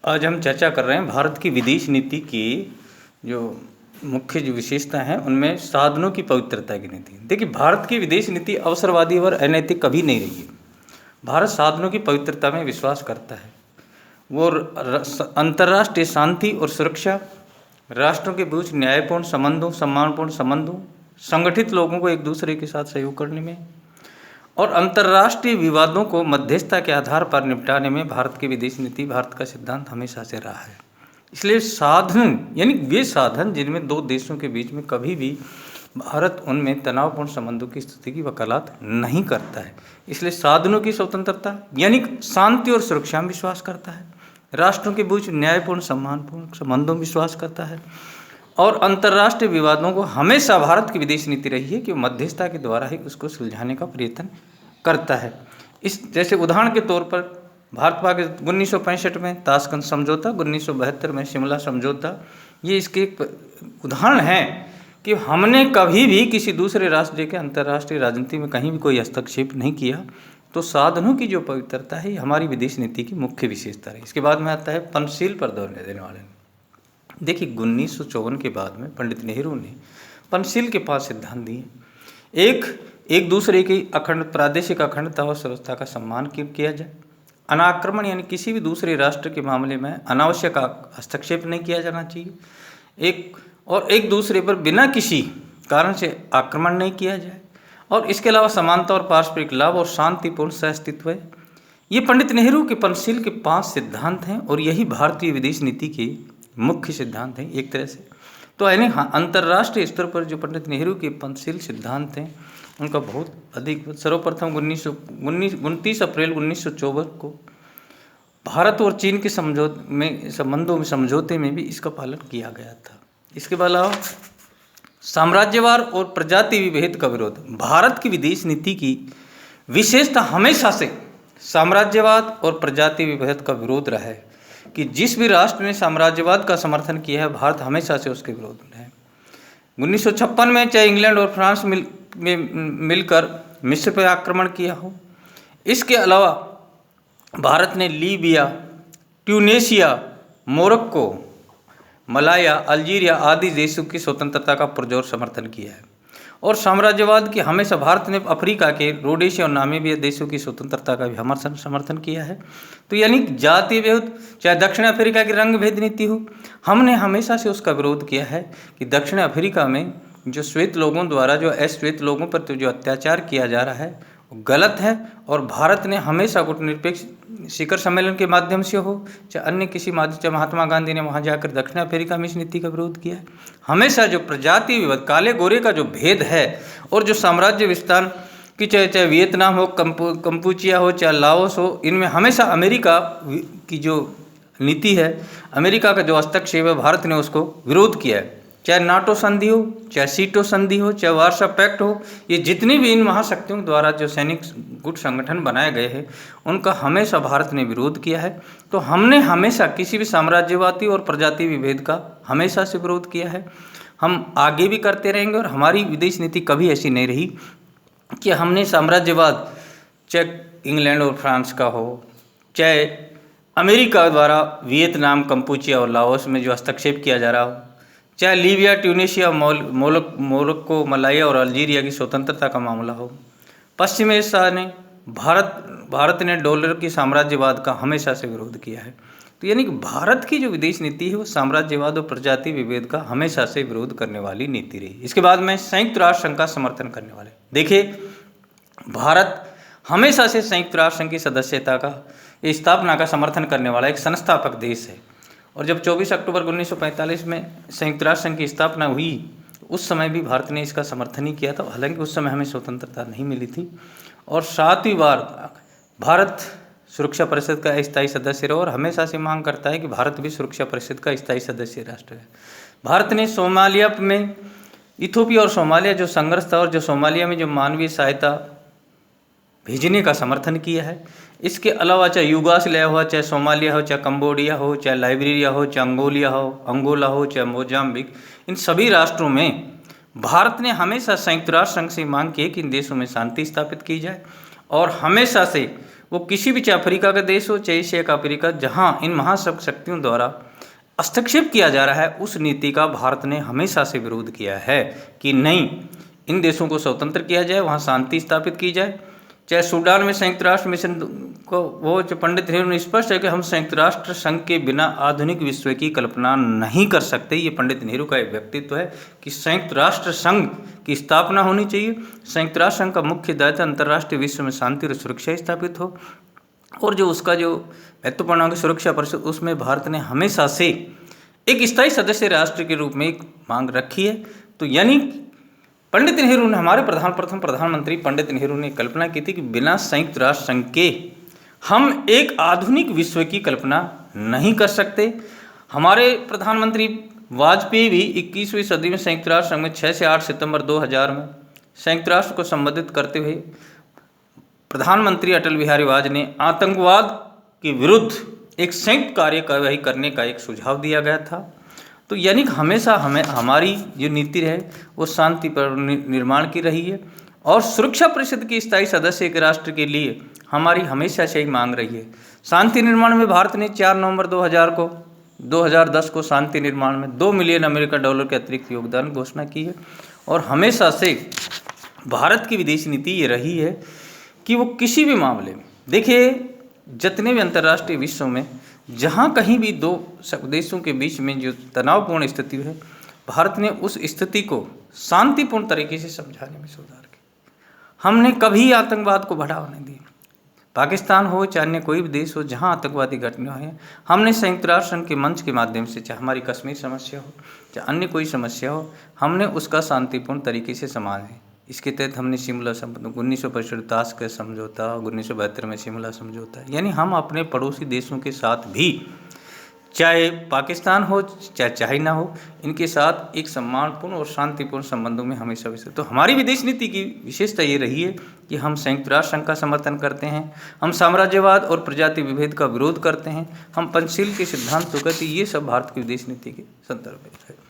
आज हम चर्चा कर रहे हैं भारत की विदेश नीति की जो मुख्य जो विशेषता हैं उनमें साधनों की पवित्रता की नीति। देखिए, भारत की विदेश नीति अवसरवादी और अनैतिक कभी नहीं रही है। भारत साधनों की पवित्रता में विश्वास करता है। वो अंतर्राष्ट्रीय शांति और सुरक्षा, राष्ट्रों के बीच न्यायपूर्ण संबंधों, सम्मानपूर्ण संबंधों, संगठित लोगों को एक दूसरे के साथ सहयोग करने में और अंतर्राष्ट्रीय विवादों को मध्यस्थता के आधार पर निपटाने में भारत की विदेश नीति, भारत का सिद्धांत हमेशा से रहा है। इसलिए साधन यानी वे साधन जिनमें दो देशों के बीच में कभी भी भारत उनमें तनावपूर्ण संबंधों की स्थिति की वकालत नहीं करता है। इसलिए साधनों की स्वतंत्रता यानी शांति और सुरक्षा में विश्वास करता है, राष्ट्रों के बीच न्यायपूर्ण सम्मानपूर्ण संबंधों में विश्वास करता है और अंतर्राष्ट्रीय विवादों को हमेशा भारत की विदेश नीति रही है कि मध्यस्थता के द्वारा ही उसको सुलझाने का प्रयत्न करता है। इस जैसे उदाहरण के तौर पर भारत पाकिस्तान 1965 में ताशकंद समझौता, 1972 में शिमला समझौता, ये इसके एक उदाहरण हैं कि हमने कभी भी किसी दूसरे राष्ट्र के अंतर्राष्ट्रीय राजनीति में कहीं भी कोई हस्तक्षेप नहीं किया। तो साधनों की जो पवित्रता है ये हमारी विदेश नीति की मुख्य विशेषता है। इसके बाद में आता है पंचशील पर जोर देने वाले। देखिए, 1954 के बाद में पंडित नेहरू ने पंचशील के 5 सिद्धांत दिए। एक दूसरे की प्रादेशिक अखंडता और सुरक्षा का सम्मान किया जाए, अनाक्रमण यानी किसी भी दूसरे राष्ट्र के मामले में अनावश्यक हस्तक्षेप नहीं किया जाना चाहिए, एक दूसरे पर बिना किसी कारण से आक्रमण नहीं किया जाए, और इसके अलावा समानता और पारस्परिक लाभ और शांतिपूर्ण सहअस्तित्व है। ये पंडित नेहरू के पंचशील के 5 सिद्धांत हैं और यही भारतीय विदेश नीति के मुख्य सिद्धांत हैं एक तरह से। तो यानी अंतर्राष्ट्रीय स्तर पर जो पंडित नेहरू के पंचशील सिद्धांत हैं उनका बहुत अधिक सर्वप्रथम 29 अप्रैल 1954 को भारत और चीन के समझौते में भी इसका पालन किया गया था। इसके अलावा साम्राज्यवाद और प्रजाति विभेद का विरोध। भारत की विदेश नीति की विशेषता हमेशा से साम्राज्यवाद और प्रजाति विभेद का विरोध रहा है कि जिस भी राष्ट्र ने साम्राज्यवाद का समर्थन किया है भारत हमेशा से उसके विरोध में है। 1956 में चाहे इंग्लैंड और फ्रांस मिलकर मिस्र पर आक्रमण किया हो, इसके अलावा भारत ने Libya, Tunisia, Morocco, Malaya, Algeria आदि देशों की स्वतंत्रता का पुरजोर समर्थन किया है। और साम्राज्यवाद की हमेशा भारत ने अफ्रीका के रोडेशिया और नामीबिया देशों की स्वतंत्रता का भी समर्थन किया है। तो यानी जातीय विरोध, चाहे दक्षिण अफ्रीका की रंग भेद नीति हो, हमने हमेशा से उसका विरोध किया है कि दक्षिण अफ्रीका में जो श्वेत लोगों द्वारा जो अश्वेत लोगों पर तो जो अत्याचार किया जा रहा है वो गलत है। और भारत ने हमेशा गुटनिरपेक्ष शिखर सम्मेलन के माध्यम से हो चाहे अन्य किसी माध्यम, चाहे महात्मा गांधी ने वहाँ जाकर दक्षिण अफ्रीका में इस नीति का विरोध किया है। हमेशा जो प्रजाति विवाद, काले गोरे का जो भेद है और जो साम्राज्य विस्तार की चाहे वियतनाम हो, कंपूचिया हो, चाहे लाओस हो, इनमें हमेशा अमेरिका की जो नीति है, अमेरिका का जो हस्तक्षेप है, भारत ने उसको विरोध किया है। चाहे नाटो संधि हो, चाहे सीटो संधि हो, चाहे वार्सा पैक्ट हो, ये जितनी भी इन महाशक्तियों द्वारा जो सैनिक गुट संगठन बनाए गए हैं उनका हमेशा भारत ने विरोध किया है। तो हमने हमेशा किसी भी साम्राज्यवादी और प्रजाति विभेद का हमेशा से विरोध किया है, हम आगे भी करते रहेंगे। और हमारी विदेश नीति कभी ऐसी नहीं रही कि हमने साम्राज्यवाद चाहे इंग्लैंड और फ्रांस का हो, चाहे अमेरिका द्वारा वियतनाम, कंपूचिया और लाओस में जो हस्तक्षेप किया जा रहा हो, चाहे लीबिया, ट्यूनीशिया, मोरक्को, मलाया और अल्जीरिया की स्वतंत्रता का मामला हो, पश्चिम एशिया ने भारत ने डॉलर की साम्राज्यवाद का हमेशा से विरोध किया है। तो यानी कि भारत की जो विदेश नीति है वो साम्राज्यवाद और प्रजाति विभेद का हमेशा से विरोध करने वाली नीति रही। इसके बाद में संयुक्त राष्ट्र संघ का समर्थन करने वाले। देखिए, भारत हमेशा से संयुक्त राष्ट्र संघ की सदस्यता का स्थापना का समर्थन करने वाला एक संस्थापक देश है। और जब 24 अक्टूबर 1945 में संयुक्त राष्ट्र संघ की स्थापना हुई उस समय भी भारत ने इसका समर्थन ही किया था, हालांकि उस समय हमें स्वतंत्रता नहीं मिली थी। और 7वीं बार भारत सुरक्षा परिषद का स्थायी सदस्य रहा और हमेशा से मांग करता है कि भारत भी सुरक्षा परिषद का स्थायी सदस्य राष्ट्र है। भारत ने सोमालिया में, इथोपिया और सोमालिया जो संघर्ष था और जो सोमालिया में जो मानवीय सहायता भेजने का समर्थन किया है। इसके अलावा चाहे युगोस्लाविया हो, चाहे सोमालिया हो, चाहे कंबोडिया हो, चाहे लाइबेरिया हो, चाहे अंगोला हो, चाहे मोजाम्बिक, इन सभी राष्ट्रों में भारत ने हमेशा संयुक्त राष्ट्र संघ से मांग की कि इन देशों में शांति स्थापित की जाए। और हमेशा से वो किसी भी, चाहे अफ्रीका का देश हो चाहे एशिया का अफ्रीका, जहाँ इन महाशक्तियों द्वारा हस्तक्षेप किया जा रहा है, उस नीति का भारत ने हमेशा से विरोध किया है कि नहीं, इन देशों को स्वतंत्र किया जाए, वहाँ शांति स्थापित की जाए। चाहे सूडान में संयुक्त राष्ट्र मिशन को, वो जो पंडित नेहरू ने स्पष्ट है कि हम संयुक्त राष्ट्र संघ के बिना आधुनिक विश्व की कल्पना नहीं कर सकते। ये पंडित नेहरू का एक व्यक्तित्व है कि संयुक्त राष्ट्र संघ की स्थापना होनी चाहिए। संयुक्त राष्ट्र संघ का मुख्य दायित्व अंतर्राष्ट्रीय विश्व में शांति और सुरक्षा स्थापित हो, और जो उसका जो महत्वपूर्ण अंग सुरक्षा परिषद, उसमें भारत ने हमेशा से एक स्थायी सदस्य राष्ट्र के रूप में एक मांग रखी है। तो यानी पंडित नेहरू ने, हमारे प्रथम प्रधानमंत्री पंडित नेहरू ने कल्पना की थी कि बिना संयुक्त राष्ट्र संघ के हम एक आधुनिक विश्व की कल्पना नहीं कर सकते। हमारे प्रधानमंत्री वाजपेयी भी 21वीं सदी में संयुक्त राष्ट्र संघ में 6 से 8 सितंबर 2000 में संयुक्त राष्ट्र को संबोधित करते हुए प्रधानमंत्री अटल बिहारी वाजपेयी ने आतंकवाद के विरुद्ध एक संयुक्त कार्यवाही करने का एक सुझाव दिया गया था। तो यानी हमेशा हमारी जो नीति है वो शांति पर निर्माण की रही है, और सुरक्षा परिषद के स्थायी सदस्य के राष्ट्र के लिए हमारी हमेशा से ही मांग रही है। शांति निर्माण में भारत ने 4 नवंबर 2010 को शांति निर्माण में $2 मिलियन अमेरिकी डॉलर के अतिरिक्त योगदान घोषणा की है। और हमेशा से भारत की विदेश नीति ये रही है कि वो किसी भी मामले में, देखिए जितने भी अंतर्राष्ट्रीय विश्व में जहाँ कहीं भी दो देशों के बीच में जो तनावपूर्ण स्थिति है, भारत ने उस स्थिति को शांतिपूर्ण तरीके से समझाने में सुधार किया। हमने कभी आतंकवाद को बढ़ावा नहीं दिया। पाकिस्तान हो चाहे अन्य कोई भी देश हो, जहाँ आतंकवादी घटना है, हमने संयुक्त राष्ट्र संघ के मंच के माध्यम से, चाहे हमारी कश्मीर समस्या हो चाहे अन्य कोई समस्या हो, हमने उसका शांतिपूर्ण तरीके से समाधान है। इसके तहत हमने शिमला 1950 का समझौता, 1972 में शिमला समझौता, यानी हम अपने पड़ोसी देशों के साथ भी, चाहे पाकिस्तान हो चाहे चाइना हो, इनके साथ एक सम्मानपूर्ण और शांतिपूर्ण संबंधों में हमेशा विशेष। तो हमारी विदेश नीति की विशेषता ये रही है कि हम संयुक्त राष्ट्र संघ का समर्थन करते हैं, हम साम्राज्यवाद और प्रजाति विभेद का विरोध करते हैं, हम पंचशील के सिद्धांत को कहते हैं। ये सब भारत की विदेश नीति के संदर्भ में है।